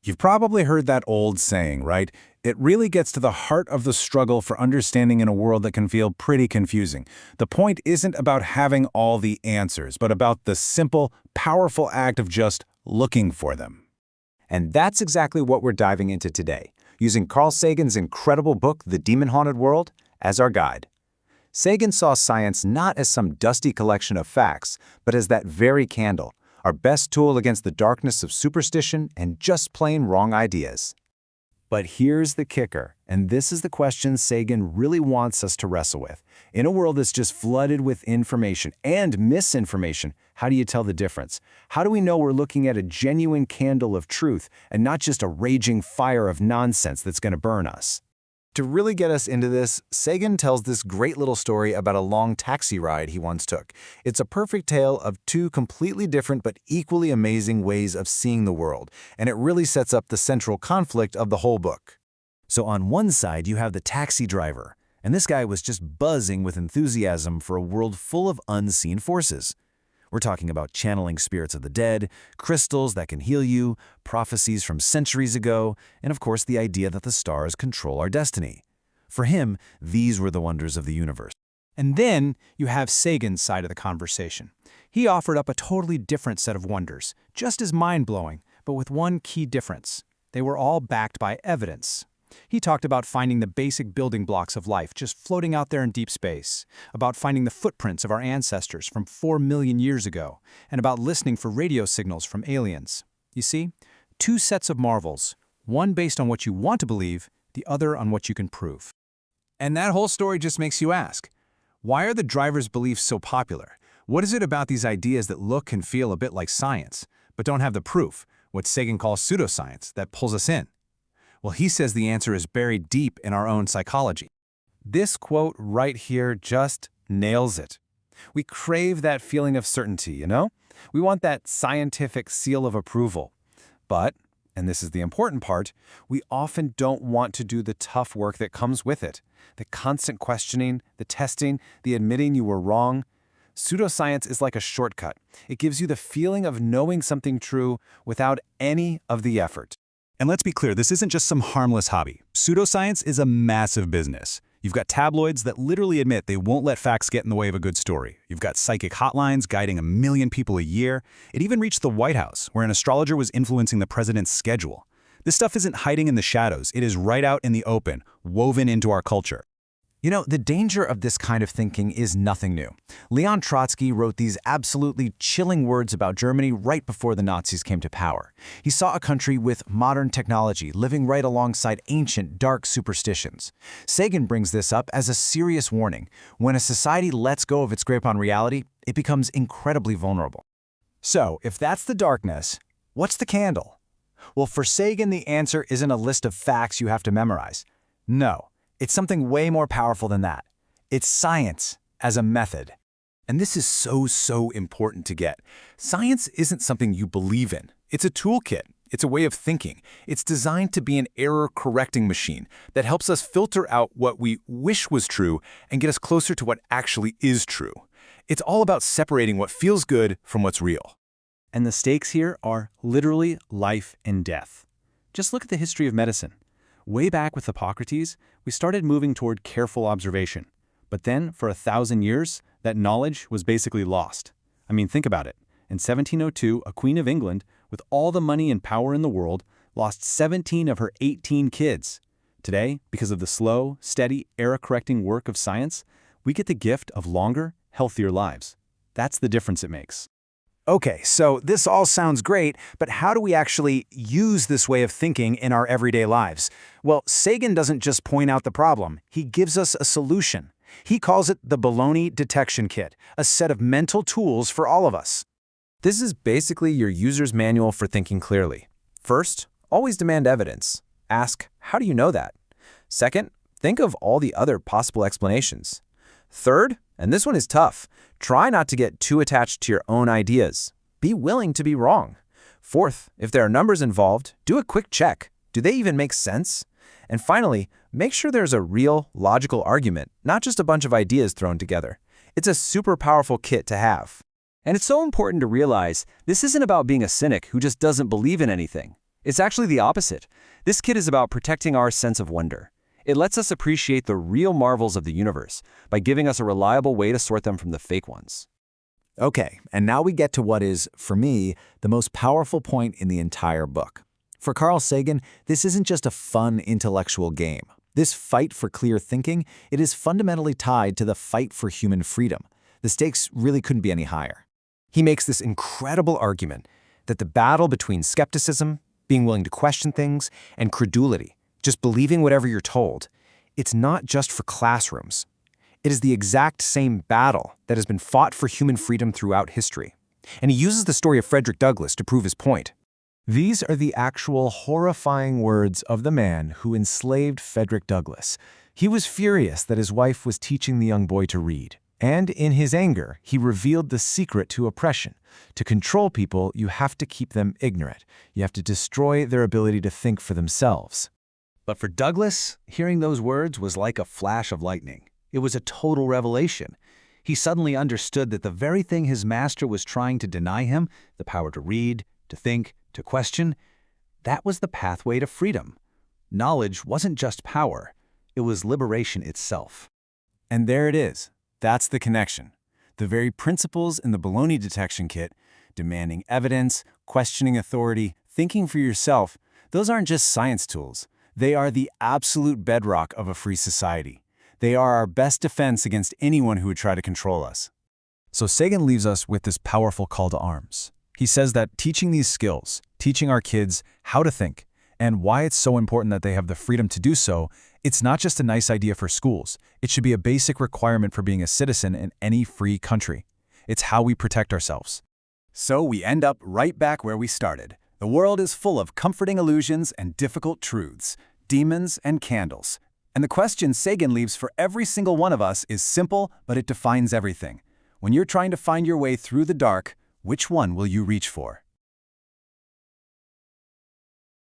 You've probably heard that old saying, right? It really gets to the heart of the struggle for understanding in a world that can feel pretty confusing. The point isn't about having all the answers, but about the simple, powerful act of just looking for them. And that's exactly what we're diving into today, using Carl Sagan's incredible book, The Demon-Haunted World, as our guide. Sagan saw science not as some dusty collection of facts, but as that very candle, our best tool against the darkness of superstition and just plain wrong ideas. But here's the kicker, and this is the question Sagan really wants us to wrestle with. In a world that's just flooded with information and misinformation, how do you tell the difference? How do we know we're looking at a genuine candle of truth and not just a raging fire of nonsense that's going to burn us? To really get us into this, Sagan tells this great little story about a long taxi ride he once took. It's a perfect tale of two completely different but equally amazing ways of seeing the world, and it really sets up the central conflict of the whole book. So on one side, you have the taxi driver, and this guy was just buzzing with enthusiasm for a world full of unseen forces. We're talking about channeling spirits of the dead, crystals that can heal you, prophecies from centuries ago, and of course the idea that the stars control our destiny. For him, these were the wonders of the universe. And then you have Sagan's side of the conversation. He offered up a totally different set of wonders, just as mind-blowing, but with one key difference. They were all backed by evidence. He talked about finding the basic building blocks of life just floating out there in deep space, about finding the footprints of our ancestors from 4 million years ago, and about listening for radio signals from aliens. You see, two sets of marvels, one based on what you want to believe, the other on what you can prove. And that whole story just makes you ask, why are the driver's beliefs so popular? What is it about these ideas that look and feel a bit like science, but don't have the proof, what Sagan calls pseudoscience, that pulls us in? Well, he says the answer is buried deep in our own psychology. This quote right here just nails it. We crave that feeling of certainty, you know? We want that scientific seal of approval. But, and this is the important part, we often don't want to do the tough work that comes with it. The constant questioning, the testing, the admitting you were wrong. Pseudoscience is like a shortcut. It gives you the feeling of knowing something true without any of the effort. And let's be clear, this isn't just some harmless hobby. Pseudoscience is a massive business. You've got tabloids that literally admit they won't let facts get in the way of a good story. You've got psychic hotlines guiding 1 million people a year. It even reached the White House, where an astrologer was influencing the president's schedule. This stuff isn't hiding in the shadows. It is right out in the open, woven into our culture. You know, the danger of this kind of thinking is nothing new. Leon Trotsky wrote these absolutely chilling words about Germany right before the Nazis came to power. He saw a country with modern technology living right alongside ancient, dark superstitions. Sagan brings this up as a serious warning. When a society lets go of its grip on reality, it becomes incredibly vulnerable. So, if that's the darkness, what's the candle? Well, for Sagan, the answer isn't a list of facts you have to memorize. No. It's something way more powerful than that. It's science as a method. And this is so important to get. Science isn't something you believe in. It's a toolkit. It's a way of thinking. It's designed to be an error-correcting machine that helps us filter out what we wish was true and get us closer to what actually is true. It's all about separating what feels good from what's real. And the stakes here are literally life and death. Just look at the history of medicine. Way back with Hippocrates, we started moving toward careful observation. But then, for 1,000 years, that knowledge was basically lost. I mean, think about it. In 1702, a queen of England, with all the money and power in the world, lost 17 of her 18 kids. Today, because of the slow, steady, error-correcting work of science, we get the gift of longer, healthier lives. That's the difference it makes. Okay, so this all sounds great, but how do we actually use this way of thinking in our everyday lives? Well, Sagan doesn't just point out the problem, he gives us a solution. He calls it the Baloney Detection Kit, a set of mental tools for all of us. This is basically your user's manual for thinking clearly. First, always demand evidence. Ask, how do you know that? Second, think of all the other possible explanations. Third, and this one is tough, try not to get too attached to your own ideas. Be willing to be wrong. Fourth, if there are numbers involved, do a quick check. Do they even make sense? And finally, make sure there's a real, logical argument, not just a bunch of ideas thrown together. It's a super powerful kit to have. And it's so important to realize this isn't about being a cynic who just doesn't believe in anything. It's actually the opposite. This kit is about protecting our sense of wonder. It lets us appreciate the real marvels of the universe by giving us a reliable way to sort them from the fake ones. Okay, and now we get to what is, for me, the most powerful point in the entire book. For Carl Sagan, this isn't just a fun intellectual game. This fight for clear thinking, it is fundamentally tied to the fight for human freedom. The stakes really couldn't be any higher. He makes this incredible argument that the battle between skepticism, being willing to question things, and credulity, just believing whatever you're told, it's not just for classrooms. It is the exact same battle that has been fought for human freedom throughout history. And he uses the story of Frederick Douglass to prove his point. These are the actual horrifying words of the man who enslaved Frederick Douglass. He was furious that his wife was teaching the young boy to read. And in his anger, he revealed the secret to oppression. To control people, you have to keep them ignorant. You have to destroy their ability to think for themselves. But for Douglas, hearing those words was like a flash of lightning. It was a total revelation. He suddenly understood that the very thing his master was trying to deny him, the power to read, to think, to question, that was the pathway to freedom. Knowledge wasn't just power, it was liberation itself. And there it is. That's the connection. The very principles in the Baloney Detection Kit, demanding evidence, questioning authority, thinking for yourself, those aren't just science tools. They are the absolute bedrock of a free society. They are our best defense against anyone who would try to control us. So Sagan leaves us with this powerful call to arms. He says that teaching these skills, teaching our kids how to think, and why it's so important that they have the freedom to do so, it's not just a nice idea for schools. It should be a basic requirement for being a citizen in any free country. It's how we protect ourselves. So we end up right back where we started. The world is full of comforting illusions and difficult truths, demons and candles. And the question Sagan leaves for every single one of us is simple, but it defines everything. When you're trying to find your way through the dark, which one will you reach for?